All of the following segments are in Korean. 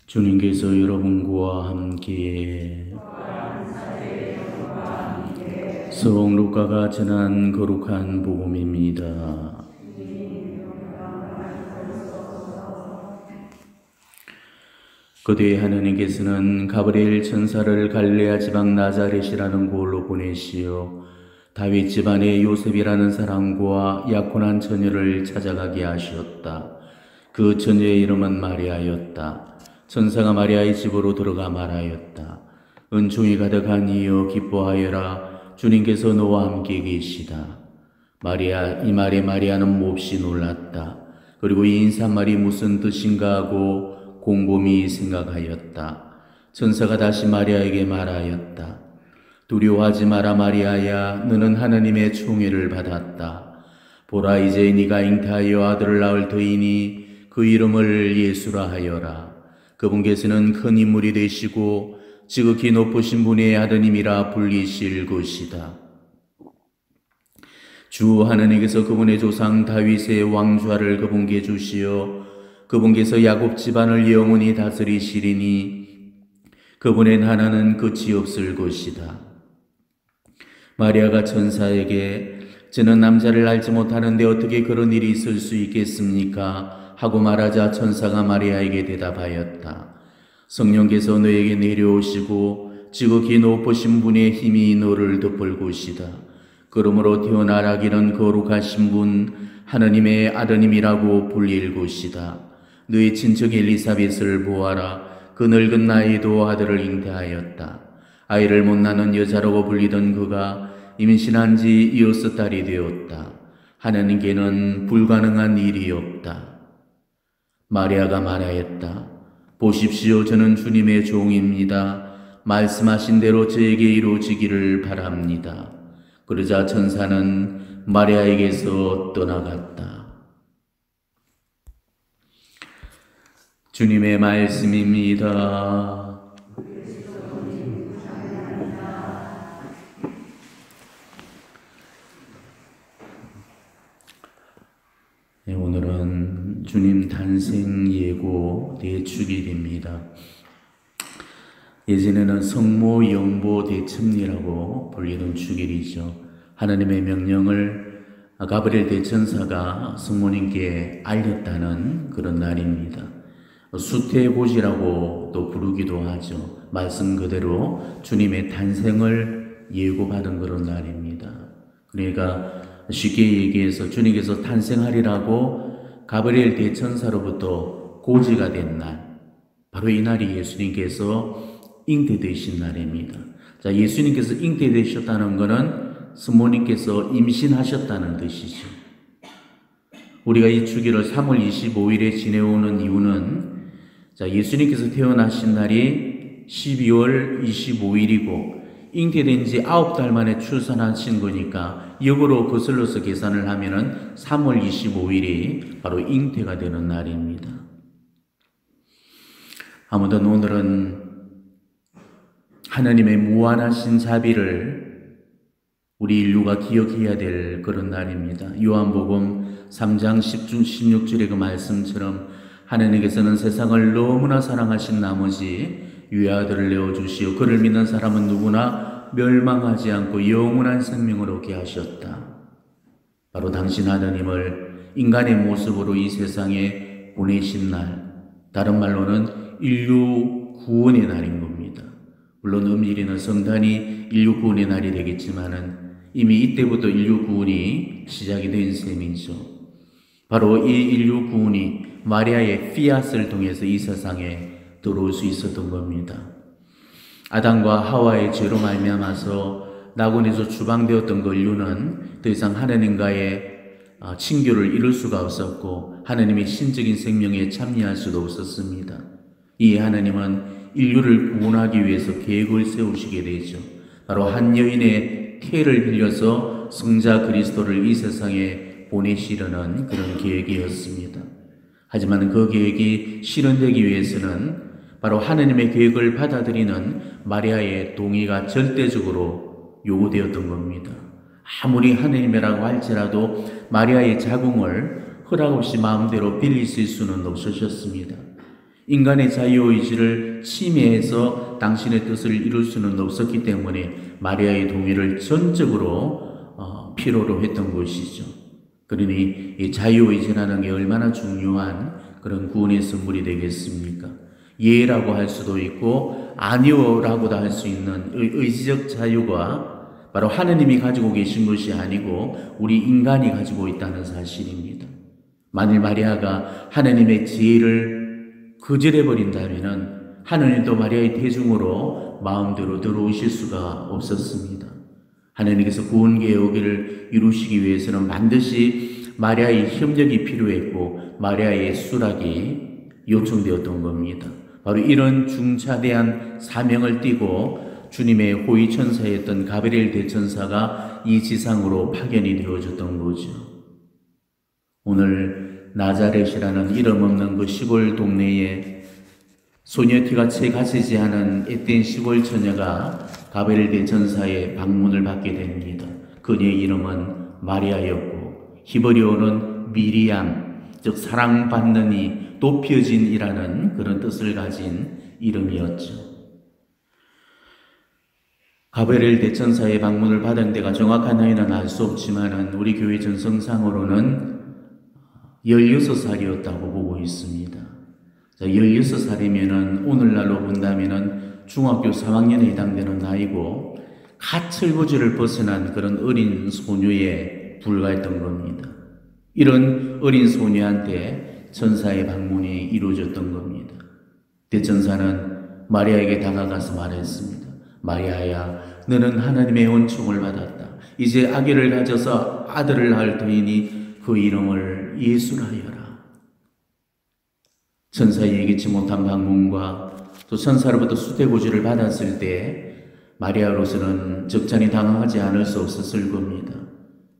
주님께서 여러분과 함께 성록 루카가 전한 거룩한 복음입니다. 그때 하느님께서는 가브리엘 천사를 갈레아 지방 나자렛이라는 곳으로 보내시어 다윗 집안의 요셉이라는 사람과 약혼한 처녀를 찾아가게 하셨다. 그 처녀의 이름은 마리아였다. 천사가 마리아의 집으로 들어가 말하였다. 은총이 가득한 이여 기뻐하여라. 주님께서 너와 함께 계시다. 이 말에 마리아는 몹시 놀랐다. 그리고 이 인사말이 무슨 뜻인가 하고 곰곰이 생각하였다. 천사가 다시 마리아에게 말하였다. 두려워하지 마라 마리아야. 너는 하나님의 총애를 받았다. 보라, 이제 네가 잉태하여 아들을 낳을 터이니 그 이름을 예수라 하여라. 그분께서는 큰 인물이 되시고 지극히 높으신 분의 아드님이라 불리실 것이다. 주 하나님께서 그분의 조상 다윗의 왕좌를 그분께 주시어 그분께서 야곱 집안을 영원히 다스리시리니 그분의 나라는 끝이 없을 것이다. 마리아가 천사에게 저는 남자를 알지 못하는데 어떻게 그런 일이 있을 수 있겠습니까? 하고 말하자 천사가 마리아에게 대답하였다. 성령께서 너에게 내려오시고 지극히 높으신 분의 힘이 너를 덮을 것이다. 그러므로 태어나라기는 거룩하신 분 하나님의 아드님이라고 불릴 것이다. 너의 친척 엘리사벳을 보아라. 그 늙은 나이도 아들을 잉태하였다. 아이를 못 낳는 여자라고 불리던 그가 임신한 지 6달이 되었다. 하나님께는 불가능한 일이 없다. 마리아가 말하였다. 보십시오, 저는 주님의 종입니다. 말씀하신 대로 저에게 이루어지기를 바랍니다. 그러자 천사는 마리아에게서 떠나갔다. 주님의 말씀입니다. 오늘은 주님 탄생 예고 대축일입니다. 예전에는 성모 영보 대첩리라고 불리는 축일이죠. 하나님의 명령을 가브리엘 대천사가 성모님께 알렸다는 그런 날입니다. 수태고지라고 또 부르기도 하죠. 말씀 그대로 주님의 탄생을 예고받은 그런 날입니다. 그러니까 쉽게 얘기해서 주님께서 탄생하리라고 가브리엘 대천사로부터 고지가 된 날, 바로 이 날이 예수님께서 잉태되신 날입니다. 자, 예수님께서 잉태되셨다는 것은 성모님께서 임신하셨다는 뜻이죠. 우리가 이 주기를 3월 25일에 지내오는 이유는 예수님께서 태어나신 날이 12월 25일이고 잉태된 지 9달 만에 출산하신 거니까 역으로 거슬러서 계산을 하면은 3월 25일이 바로 잉태가 되는 날입니다. 아무튼 오늘은 하나님의 무한하신 자비를 우리 인류가 기억해야 될 그런 날입니다. 요한복음 3장 16절의 그 말씀처럼 하나님께서는 세상을 너무나 사랑하신 나머지 유아들을 내어주시어 그를 믿는 사람은 누구나 멸망하지 않고 영원한 생명을 얻게 하셨다. 바로 당신 하나님을 인간의 모습으로 이 세상에 보내신 날, 다른 말로는 인류 구원의 날인 겁니다. 물론 음일에는 성탄이 인류 구원의 날이 되겠지만은 이미 이때부터 인류 구원이 시작이 된 셈이죠. 바로 이 인류 구원이 마리아의 피앗을 통해서 이 세상에 들어올 수 있었던 겁니다. 아담과 하와의 죄로 말미암아서 낙원에서 추방되었던 그 인류는 더 이상 하나님과의 친교를 이룰 수가 없었고 하나님의 신적인 생명에 참여할 수도 없었습니다. 이 하나님은 인류를 구원하기 위해서 계획을 세우시게 되죠. 바로 한 여인의 태를 빌려서 성자 그리스도를 이 세상에 보내시려는 그런 계획이었습니다. 하지만 그 계획이 실현되기 위해서는 바로 하나님의 계획을 받아들이는 마리아의 동의가 절대적으로 요구되었던 겁니다. 아무리 하나님이라고 할지라도 마리아의 자궁을 허락 없이 마음대로 빌리실 수는 없으셨습니다. 인간의 자유의지를 침해해서 당신의 뜻을 이룰 수는 없었기 때문에 마리아의 동의를 전적으로 필요로 했던 것이죠. 그러니 이 자유의지라는 게 얼마나 중요한 그런 구원의 선물이 되겠습니까? 예라고 할 수도 있고 아니오라고도 할 수 있는 의지적 자유가 바로 하느님이 가지고 계신 것이 아니고 우리 인간이 가지고 있다는 사실입니다. 만일 마리아가 하느님의 지혜를 거절해버린다면 하느님도 마리아의 태중으로 마음대로 들어오실 수가 없었습니다. 하느님께서 구원개혁을 이루시기 위해서는 반드시 마리아의 협력이 필요했고 마리아의 수락이 요청되었던 겁니다. 바로 이런 중차대한 사명을 띠고 주님의 호위천사였던 가브리엘 대천사가 이 지상으로 파견이 되어졌던 거죠. 오늘 나자렛이라는 이름 없는 그 시골 동네에 소녀티가 채 가지지 않은 앳된 시골 처녀가 가브리엘 대천사의 방문을 받게 됩니다. 그녀의 이름은 마리아였고 히브리어는 미리암, 즉 사랑받는 이, 높여진 이라는 그런 뜻을 가진 이름이었죠. 가브리엘 대천사의 방문을 받은 데가 정확한 나이는 알 수 없지만 우리 교회 전성상으로는 16살이었다고 보고 있습니다. 16살이면은 오늘날로 본다면은 중학교 3학년에 해당되는 나이고 가철부지를 벗어난 그런 어린 소녀에 불과했던 겁니다. 이런 어린 소녀한테 천사의 방문이 이루어졌던 겁니다. 대천사는 마리아에게 다가가서 말했습니다. 마리아야, 너는 하나님의 은총을 받았다. 이제 아기를 가져서 아들을 낳을 터이니 그 이름을 예수라 하여라. 천사의 예기치 못한 방문과 또 천사로부터 수태고지를 받았을 때 마리아로서는 적잖이 당황하지 않을 수 없었을 겁니다.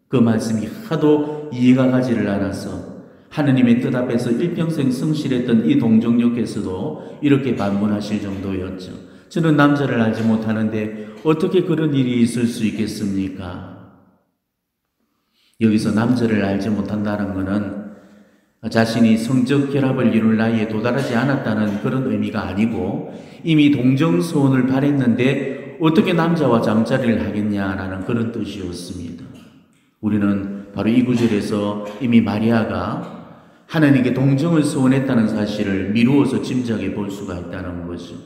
그 말씀이 하도 이해가 가지를 않아서 하느님의 뜻 앞에서 일평생 성실했던 이 동정녀께서도 이렇게 반문하실 정도였죠. 저는 남자를 알지 못하는데 어떻게 그런 일이 있을 수 있겠습니까? 여기서 남자를 알지 못한다는 것은 자신이 성적 결합을 이룰 나이에 도달하지 않았다는 그런 의미가 아니고 이미 동정소원을 바랬는데 어떻게 남자와 잠자리를 하겠냐라는 그런 뜻이었습니다. 우리는 바로 이 구절에서 이미 마리아가 하나님께 동정을 소원했다는 사실을 미루어서 짐작해 볼 수가 있다는 거죠.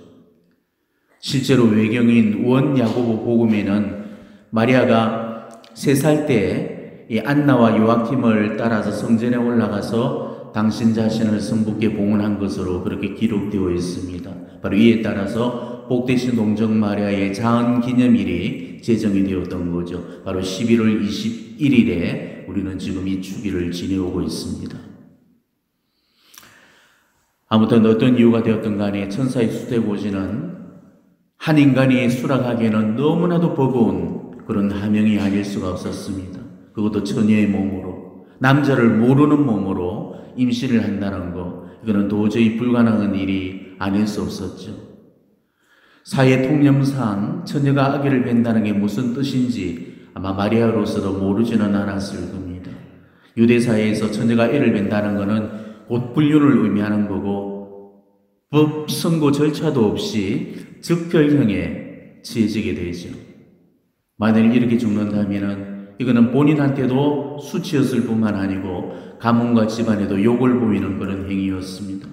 실제로 외경인 원야고보 복음에는 마리아가 3살 때 이 안나와 요아킴을 따라서 성전에 올라가서 당신 자신을 성부께 봉헌한 것으로 그렇게 기록되어 있습니다. 바로 이에 따라서 복되신 동정 마리아의 자언 기념일이 제정이 되었던 거죠. 바로 11월 21일에 우리는 지금 이 주기를 지내오고 있습니다. 아무튼 어떤 이유가 되었든 간에 천사의 수태고지는 한 인간이 수락하기에는 너무나도 버거운 그런 하명이 아닐 수가 없었습니다. 그것도 처녀의 몸으로, 남자를 모르는 몸으로 임신을 한다는 거, 이거는 도저히 불가능한 일이 아닐 수 없었죠. 사회 통념상 처녀가 아기를 뵌다는 게 무슨 뜻인지 아마 마리아로서도 모르지는 않았을 겁니다. 유대사회에서 처녀가 애를 뵌다는 것은 곧 불륜을 의미하는 거고 법 선고 절차도 없이 즉결형에 처해지게 되죠. 만일 이렇게 죽는다면 이거는 본인한테도 수치였을 뿐만 아니고 가문과 집안에도 욕을 보이는 그런 행위였습니다.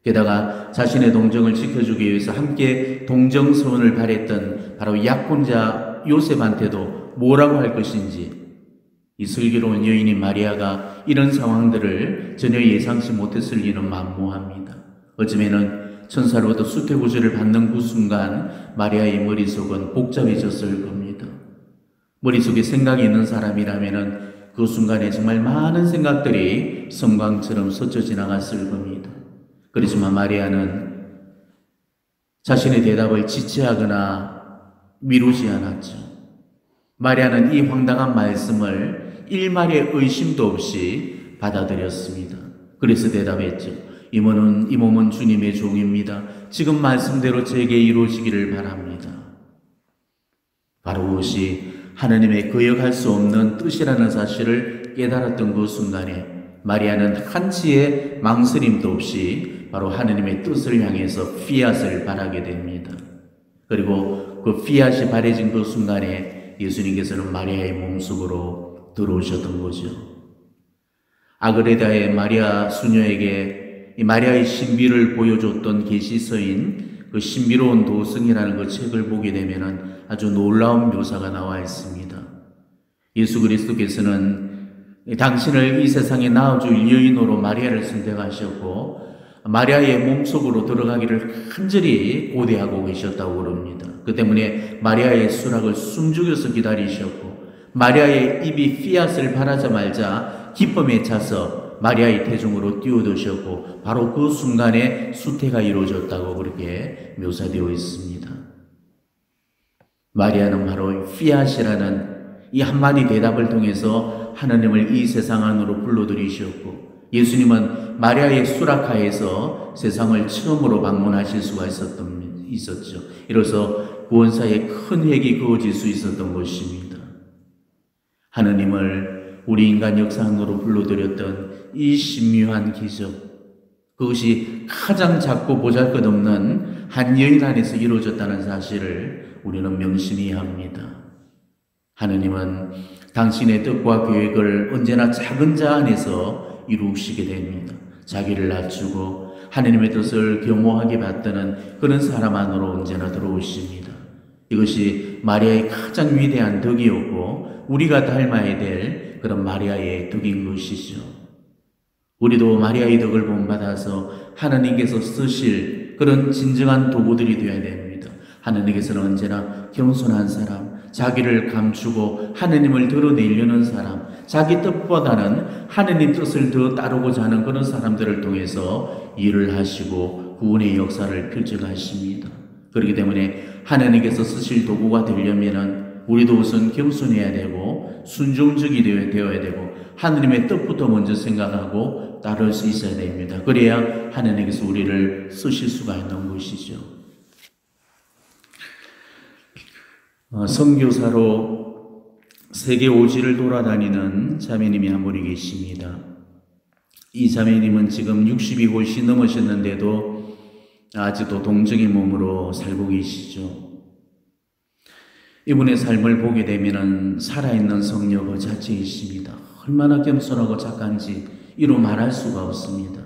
게다가 자신의 동정을 지켜주기 위해서 함께 동정서원을 발했던 바로 약혼자 요셉한테도 뭐라고 할 것인지 이 슬기로운 여인인 마리아가 이런 상황들을 전혀 예상치 못했을 리는 만무합니다. 어쩌면은 천사로부터 수태고지를 받는 그 순간 마리아의 머릿속은 복잡해졌을 겁니다. 머릿속에 생각이 있는 사람이라면은 그 순간에 정말 많은 생각들이 성광처럼 스쳐 지나갔을 겁니다. 그렇지만 마리아는 자신의 대답을 지체하거나 미루지 않았죠. 마리아는 이 황당한 말씀을 일말의 의심도 없이 받아들였습니다. 그래서 대답했죠. 이 몸은 주님의 종입니다. 지금 말씀대로 제게 이루어지기를 바랍니다. 바로 그것이 하나님의 거역할 수 없는 뜻이라는 사실을 깨달았던 그 순간에 마리아는 한치의 망설임도 없이 바로 하느님의 뜻을 향해서 피앗을 바라게 됩니다. 그리고 그 피앗이 바래진 그 순간에 예수님께서는 마리아의 몸속으로 들어오셨던 거죠. 아그레다의 마리아 수녀에게 이 마리아의 신비를 보여줬던 계시서인 그 신비로운 도승이라는 그 책을 보게 되면은 아주 놀라운 묘사가 나와 있습니다. 예수 그리스도께서는 당신을 이 세상에 낳아줄 여인으로 마리아를 선택하셨고 마리아의 몸속으로 들어가기를 간절히 고대하고 계셨다고 그럽니다. 그 때문에 마리아의 수락을 숨죽여서 기다리셨고 마리아의 입이 피앗을 바라자마자 기쁨에 차서 마리아의 태중으로 뛰어드셨고 바로 그 순간에 수태가 이루어졌다고 그렇게 묘사되어 있습니다. 마리아는 바로 피앗이라는 이 한마디 대답을 통해서 하나님을 이 세상 안으로 불러들이셨고 예수님은 마리아의 수락하에서 세상을 처음으로 방문하실 수가 있었죠. 이로써 구원사의 큰 획이 그어질 수 있었던 것입니다. 하나님을 우리 인간 역사 안으로 불러들였던 이 신묘한 기적, 그것이 가장 작고 보잘것없는 한 여인 안에서 이루어졌다는 사실을 우리는 명심해야 합니다. 하나님은 당신의 뜻과 계획을 언제나 작은 자 안에서 이루시게 됩니다. 자기를 낮추고 하나님의 뜻을 겸허하게 받드는 그런 사람 안으로 언제나 들어오십니다. 이것이 마리아의 가장 위대한 덕이었고 우리가 닮아야 될 그런 마리아의 덕인 것이죠. 우리도 마리아의 덕을 본받아서 하나님께서 쓰실 그런 진정한 도구들이 되어야 됩니다. 하나님께서는 언제나 겸손한 사람, 자기를 감추고 하느님을 드러내려는 사람, 자기 뜻보다는 하느님 뜻을 더 따르고자 하는 그런 사람들을 통해서 일을 하시고 구원의 역사를 펼쳐가십니다. 그렇기 때문에 하나님께서 쓰실 도구가 되려면 우리도 우선 겸손해야 되고 순종적이 되어야 되고 하느님의 뜻부터 먼저 생각하고 따를 수 있어야 됩니다. 그래야 하나님께서 우리를 쓰실 수가 있는 것이죠. 선교사로 세계 오지를 돌아다니는 자매님이 한 분이 계십니다. 이 자매님은 지금 60이 훨씬 넘으셨는데도 아직도 동정의 몸으로 살고 계시죠. 이분의 삶을 보게 되면 살아있는 성녀 그 자체이십니다. 얼마나 겸손하고 착한지 이루 말할 수가 없습니다.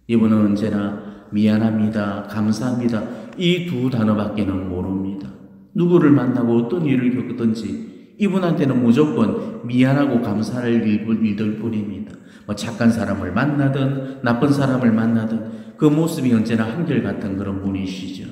이분은 언제나 미안합니다, 감사합니다 이 두 단어밖에는 모릅니다. 누구를 만나고 어떤 일을 겪든지 이분한테는 무조건 미안하고 감사할 일들 뿐입니다. 착한 사람을 만나든 나쁜 사람을 만나든 그 모습이 언제나 한결같은 그런 분이시죠.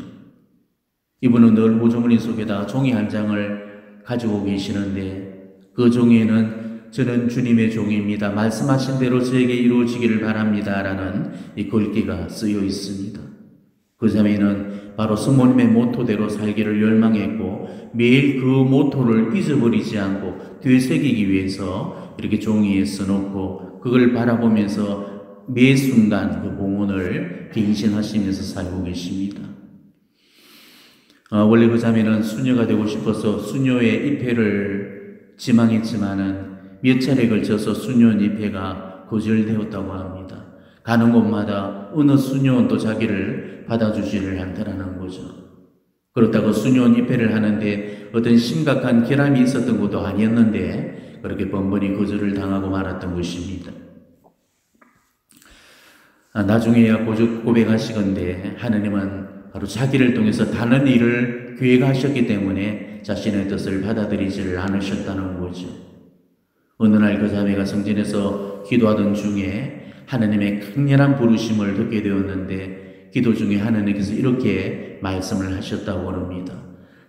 이분은 늘 보조문인 속에다 종이 한 장을 가지고 계시는데 그 종이에는 저는 주님의 종입니다. 말씀하신 대로 저에게 이루어지기를 바랍니다. 라는 이 글귀가 쓰여 있습니다. 그 자매는 바로 성모님의 모토대로 살기를 열망했고 매일 그 모토를 잊어버리지 않고 되새기기 위해서 이렇게 종이에 써놓고 그걸 바라보면서 매 순간 그 봉헌을 갱신하시면서 살고 계십니다. 원래 그 자매는 수녀가 되고 싶어서 수녀의 입회를 지망했지만은 몇 차례 걸쳐서 수녀 입회가 거절되었다고 합니다. 가는 곳마다 어느 수녀원도 자기를 받아주지를 않더라는 거죠. 그렇다고 수녀원 입회를 하는데 어떤 심각한 결함이 있었던 것도 아니었는데 그렇게 번번이 거절을 당하고 말았던 것입니다. 나중에야 고백하시건대 하느님은 바로 자기를 통해서 다른 일을 계획하셨기 때문에 자신의 뜻을 받아들이지를 않으셨다는 거죠. 어느 날 그 자매가 성전에서 기도하던 중에 하나님의 강렬한 부르심을 듣게 되었는데 기도 중에 하나님께서 이렇게 말씀을 하셨다고 합니다.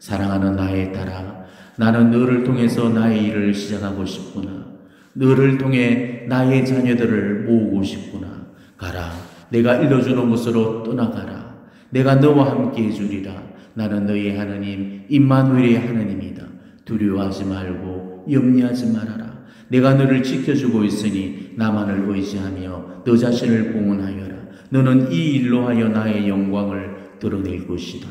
사랑하는 나의 딸아, 나는 너를 통해서 나의 일을 시작하고 싶구나. 너를 통해 나의 자녀들을 모으고 싶구나. 가라, 내가 일러주는 곳으로 떠나가라. 내가 너와 함께 해주리라. 나는 너의 하나님 임마누엘의 하나님이다. 두려워하지 말고 염려하지 말아라. 내가 너를 지켜주고 있으니 나만을 의지하며 너 자신을 봉헌하여라. 너는 이 일로 하여 나의 영광을 드러낼 것이다.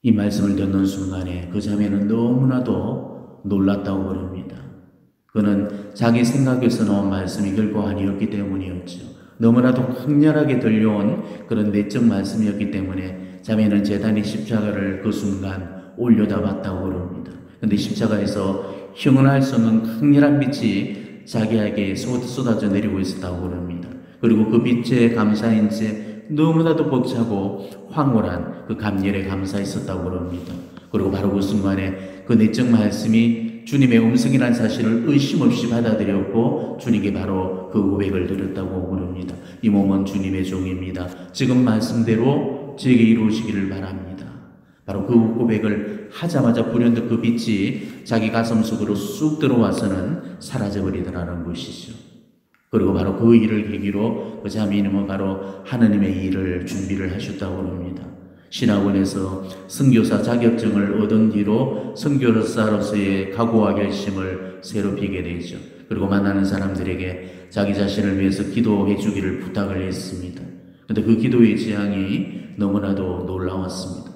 이 말씀을 듣는 순간에 그 자매는 너무나도 놀랐다고 그럽니다. 그는 자기 생각에서 나온 말씀이 결코 아니었기 때문이었죠. 너무나도 강렬하게 들려온 그런 내적 말씀이었기 때문에 자매는 제단의 십자가를 그 순간 올려다 봤다고 그럽니다. 근데 십자가에서 형언할 수 없는 강렬한 빛이 자기에게 쏟아져 내리고 있었다고 그럽니다. 그리고 그 빛에 감사인 채 너무나도 벅차고 황홀한 그 감열에 감사했었다고 그럽니다. 그리고 바로 그 순간에 그 내적 말씀이 주님의 음성이라는 사실을 의심 없이 받아들였고 주님께 바로 그 고백을 드렸다고 그럽니다. 이 몸은 주님의 종입니다. 지금 말씀대로 제게 이루어지기를 바랍니다. 바로 그 고백을 하자마자 불현듯 그 빛이 자기 가슴 속으로 쑥 들어와서는 사라져버리더라는 것이죠. 그리고 바로 그 일을 계기로 그 자매님은 바로 하느님의 일을 준비를 하셨다고 합니다. 신학원에서 선교사 자격증을 얻은 뒤로 선교사로서의 각오와 결심을 새롭히게 되죠. 그리고 만나는 사람들에게 자기 자신을 위해서 기도해 주기를 부탁을 했습니다. 그런데 그 기도의 지향이 너무나도 놀라웠습니다.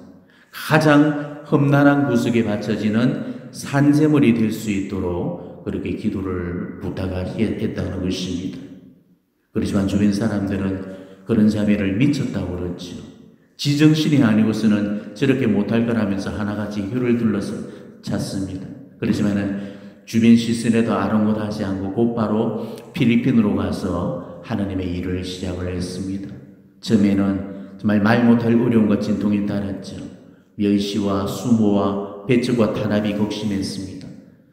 가장 험난한 구석에 바쳐지는 산재물이 될 수 있도록 그렇게 기도를 부탁했다는 것입니다. 그렇지만 주변 사람들은 그런 자매를 미쳤다고 그랬죠. 지정신이 아니고서는 저렇게 못할 거라면서 하나같이 혀를 둘러서 찼습니다. 그렇지만은 주변 시선에도 아랑곳하지 않고 곧바로 필리핀으로 가서 하나님의 일을 시작을 했습니다. 처음에는 정말 말 못할 어려움과 진통이 따랐죠. 멸시와 수모와 배척과 탄압이 극심했습니다.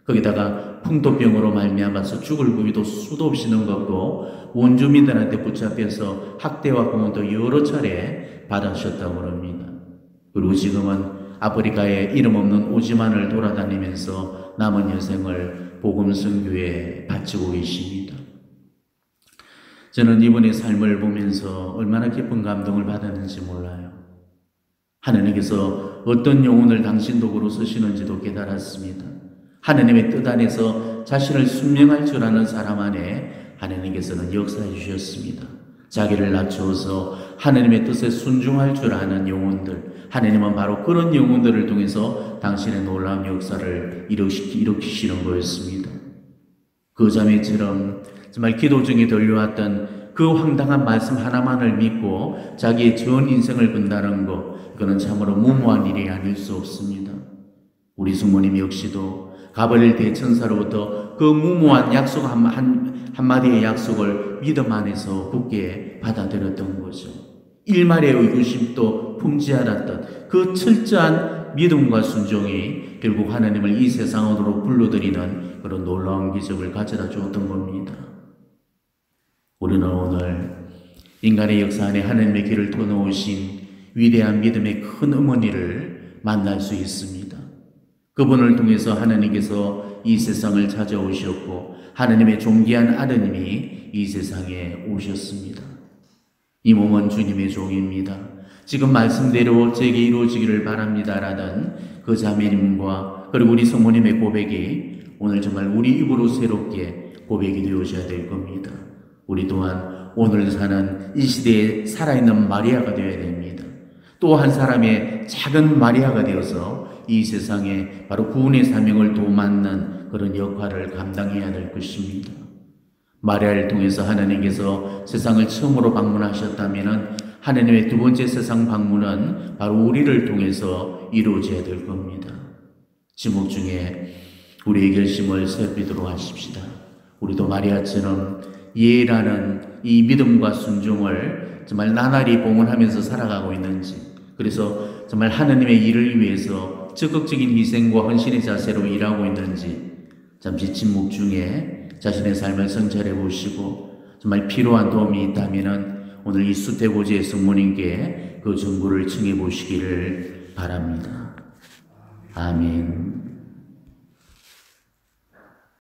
거기다가 풍토병으로 말미암아서 죽을 고비도 수도 없이 넘겼고 원주민들한테 붙잡혀서 학대와 고문도 여러 차례 받으셨다고 합니다. 그리고 지금은 아프리카에 이름 없는 오지만을 돌아다니면서 남은 여생을 복음 선교에 바치고 계십니다. 저는 이분의 삶을 보면서 얼마나 깊은 감동을 받았는지 몰라요. 하나님께서 어떤 영혼을 당신 도구로 쓰시는지도 깨달았습니다. 하나님의 뜻 안에서 자신을 순명할 줄 아는 사람 안에 하나님께서는 역사해 주셨습니다. 자기를 낮추어서 하나님의 뜻에 순종할 줄 아는 영혼들, 하나님은 바로 그런 영혼들을 통해서 당신의 놀라운 역사를 일으키시는 거였습니다. 그 자매처럼 정말 기도 중에 들려왔던 그 황당한 말씀 하나만을 믿고 자기의 전 인생을 건다는 것, 그건 참으로 무모한 일이 아닐 수 없습니다. 우리 숙모님 역시도 가버릴 대천사로부터 그 무모한 약속 한마디의 약속을 믿음 안에서 굳게 받아들였던 거죠. 일말의 의구심도 품지 않았던 그 철저한 믿음과 순종이 결국 하나님을 이 세상으로 불러들이는 그런 놀라운 기적을 가져다 주었던 겁니다. 우리는 오늘 인간의 역사 안에 하나님의 길을 터놓으신 위대한 믿음의 큰 어머니를 만날 수 있습니다. 그분을 통해서 하나님께서 이 세상을 찾아오셨고 하나님의 존귀한 아드님이 이 세상에 오셨습니다. 이 몸은 주님의 종입니다. 지금 말씀대로 제게 이루어지기를 바랍니다라는 그 자매님과 그리고 우리 성모님의 고백이 오늘 정말 우리 입으로 새롭게 고백이 되어져야 될 겁니다. 우리 또한 오늘 사는 이 시대에 살아있는 마리아가 되어야 됩니다. 또 한 사람의 작은 마리아가 되어서 이 세상에 바로 구원의 사명을 도맡는 그런 역할을 감당해야 될 것입니다. 마리아를 통해서 하나님께서 세상을 처음으로 방문하셨다면 하나님의 두 번째 세상 방문은 바로 우리를 통해서 이루어져야 될 겁니다. 지목 중에 우리의 결심을 살피도록 하십시다. 우리도 마리아처럼 예라는 이 믿음과 순종을 정말 나날이 봉헌하면서 살아가고 있는지, 그래서 정말 하나님의 일을 위해서 적극적인 희생과 헌신의 자세로 일하고 있는지 잠시 침묵 중에 자신의 삶을 성찰해 보시고 정말 필요한 도움이 있다면 오늘 이 수태고지의 성모님께 그 정보를 청해 보시기를 바랍니다. 아멘.